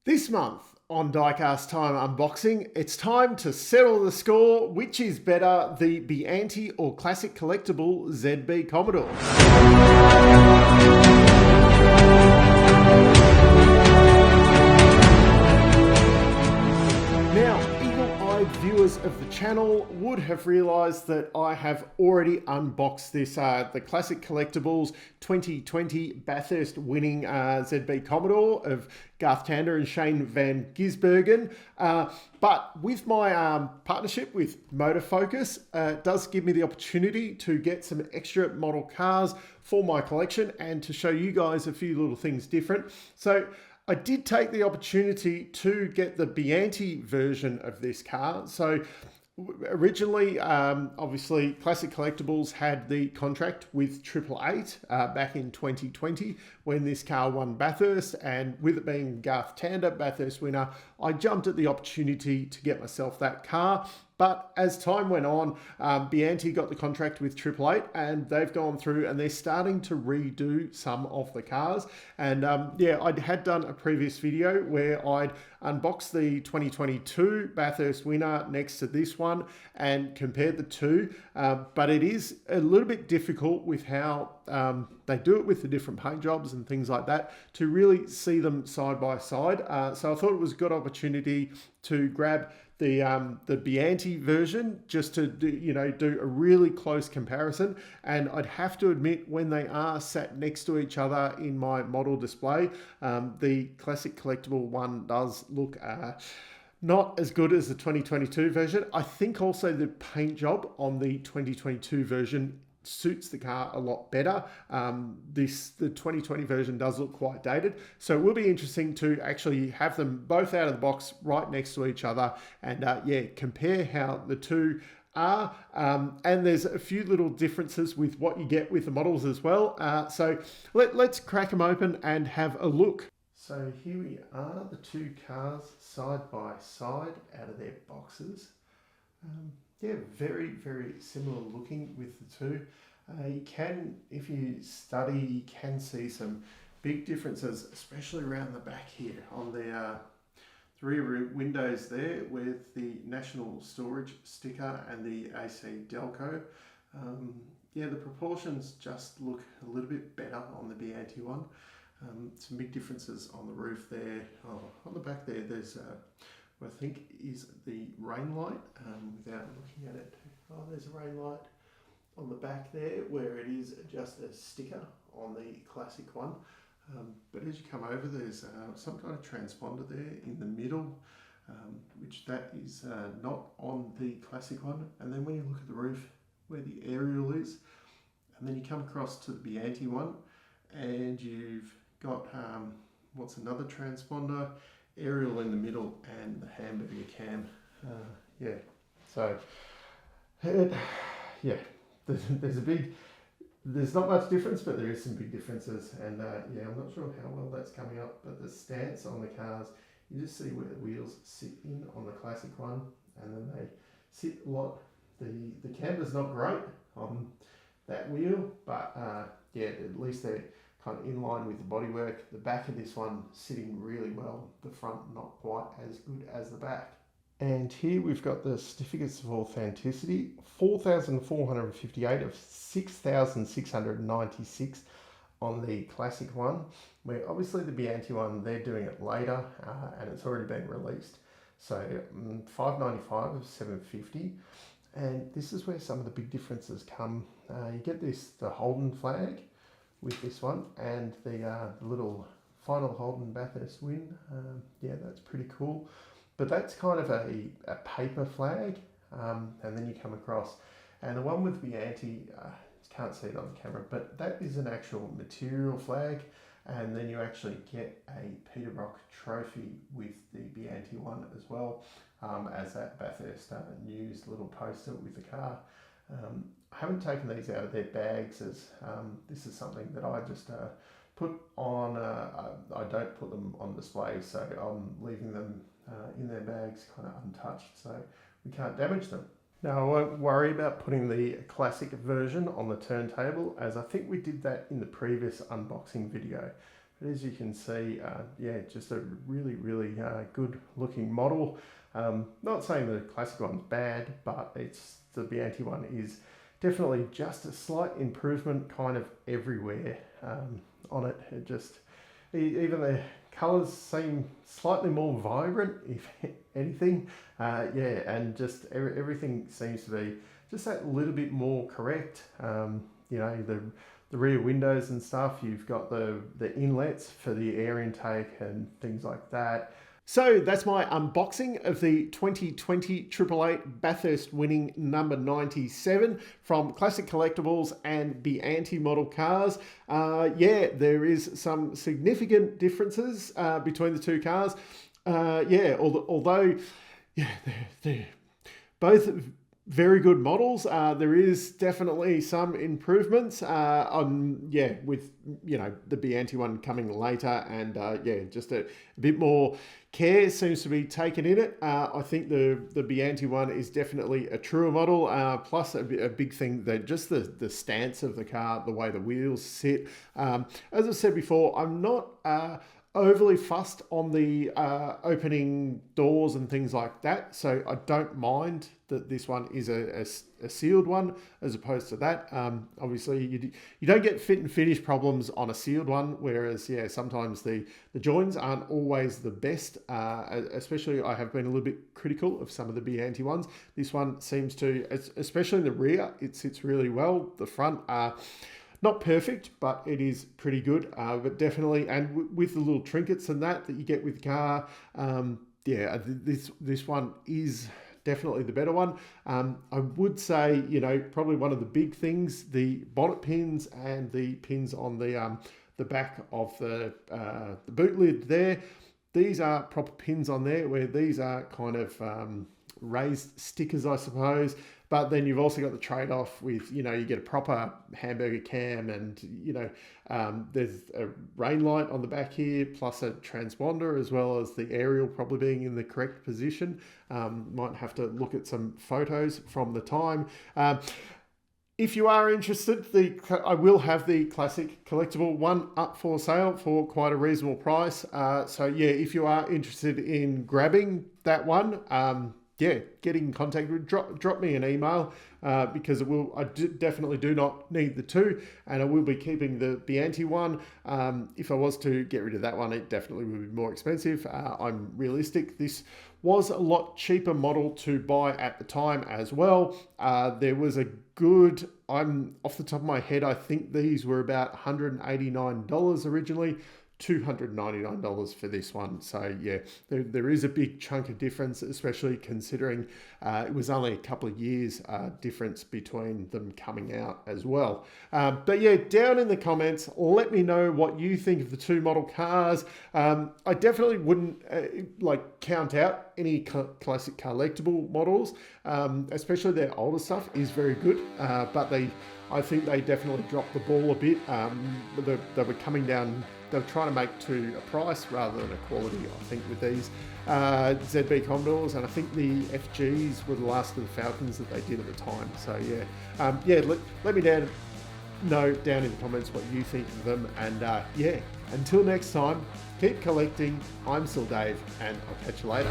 This month on Diecast Time Unboxing, it's time to settle the score. Which is better, the Biante or Classic Collectible ZB Commodore? Now, eagle-eyed viewers of the channel would have realised that I have already unboxed this, the Classic Collectibles 2020 Bathurst winning ZB Commodore of Garth Tander and Shane Van Gisbergen. But with my partnership with Motorfocus, it does give me the opportunity to get some extra model cars for my collection and to show you guys a few little things different. So I did take the opportunity to get the Biante version of this car. So originally, obviously, Classic Collectibles had the contract with 888 back in 2020 when this car won Bathurst, and with it being Garth Tander, Bathurst winner, I jumped at the opportunity to get myself that car. But as time went on, Biante got the contract with 888 and they've gone through and they're starting to redo some of the cars. And yeah, I had done a previous video where I'd unboxed the 2022 Bathurst winner next to this one and compared the two. But it is a little bit difficult with how they do it with the different paint jobs and things like that to really see them side by side. So I thought it was a good opportunity to grab the Biante version just to do a really close comparison. And I'd have to admit, when they are sat next to each other in my model display, the Classic Collectible one does look not as good as the 2022 version. I think also the paint job on the 2022 version suits the car a lot better. The 2020 version does look quite dated, so it will be interesting to actually have them both out of the box right next to each other and yeah, compare how the two are. And there's a few little differences with what you get with the models as well. So let's crack them open and have a look. So here we are, the two cars side by side out of their boxes. Yeah, very, very similar looking with the two. You can, if you study, you can see some big differences, especially around the back here on the rear windows there with the National Storage sticker and the AC Delco. Yeah, the proportions just look a little bit better on the Biante one. Some big differences on the roof there. Oh, on the back there, there's what I think is the rain light, without looking at it. Oh, there's a rain light on the back there where it is just a sticker on the classic one. But as you come over, there's some kind of transponder there in the middle, which that is not on the classic one. And then when you look at the roof where the aerial is, and then you come across to the Biante one, and you've got what's another transponder, aerial in the middle, and the hamburger cam. Yeah, so yeah, there's not much difference, but there is some big differences. And yeah, I'm not sure how well that's coming up, but the stance on the cars, you just see where the wheels sit in on the classic one, and then they sit a lot. The camber's not great on that wheel, but yeah, at least they're kind of in line with the bodywork. The back of this one sitting really well, the front not quite as good as the back. And here we've got the certificates of authenticity, 4,458 of 6,696 on the classic one, where obviously the Biante one, they're doing it later and it's already been released. So 595 of 750. And this is where some of the big differences come. You get the Holden flag with this one, and the little final Holden Bathurst win. Yeah, that's pretty cool. But that's kind of a paper flag, and then you come across, and the one with Biante, can't see it on the camera, but that is an actual material flag, and then you actually get a Peter Brock trophy with the Biante one as well, as that Bathurst news little poster with the car. I haven't taken these out of their bags, as this is something that I just put on. I don't put them on display, so I'm leaving them in their bags kind of untouched, so we can't damage them. Now, I won't worry about putting the classic version on the turntable, as I think we did that in the previous unboxing video. But as you can see, yeah, just a really, really good looking model. Not saying the classic one's bad, but the Biante one is definitely just a slight improvement kind of everywhere on it. It just, even the colours seem slightly more vibrant, if anything. Yeah, and just everything seems to be just that little bit more correct. You know, the rear windows and stuff, you've got the inlets for the air intake and things like that. So that's my unboxing of the 2020 888 Bathurst winning number 97 from Classic Collectibles and Biante model cars. Yeah, there is some significant differences between the two cars. Yeah, although yeah, they're both very good models. There is definitely some improvements on, yeah, with, you know, the Biante one coming later, and yeah, just a bit more care seems to be taken in it. I think the Biante one is definitely a truer model, plus a big thing that just the stance of the car, the way the wheels sit. As I said before, I'm not overly fussed on the opening doors and things like that, so I don't mind that this one is a sealed one as opposed to that. Obviously you don't get fit and finish problems on a sealed one, whereas yeah, sometimes the joins aren't always the best, especially I have been a little bit critical of some of the Biante ones. This one seems to, especially in the rear, it sits really well. The front not perfect, but it is pretty good, but definitely, and with the little trinkets and that you get with the car, yeah, this one is definitely the better one. I would say, you know, probably one of the big things, the bonnet pins and the pins on the back of the boot lid there, these are proper pins on there, where these are kind of raised stickers, I suppose. But then you've also got the trade-off with, you know, you get a proper hamburger cam, and, you know, there's a rain light on the back here, plus a transponder, as well as the aerial probably being in the correct position. Might have to look at some photos from the time. If you are interested, I will have the classic collectible one up for sale for quite a reasonable price. So yeah, if you are interested in grabbing that one, yeah, get in contact with, drop me an email, because I definitely do not need the two, and I will be keeping the Biante one. If I was to get rid of that one, it definitely would be more expensive. I'm realistic. This was a lot cheaper model to buy at the time as well. There was a good, I'm off the top of my head, I think these were about $189 originally. $299 for this one. So yeah, there is a big chunk of difference, especially considering it was only a couple of years difference between them coming out as well. But yeah, down in the comments, let me know what you think of the two model cars. I definitely wouldn't like count out any classic collectible models, especially their older stuff is very good, but I think they definitely dropped the ball a bit. They were coming down, they were trying to make to a price rather than a quality, I think, with these ZB Commodores, and I think the FGs were the last of the Falcons that they did at the time. So yeah, yeah, let me know down in the comments what you think of them, and yeah, until next time, keep collecting. I'm still Dave, and I'll catch you later.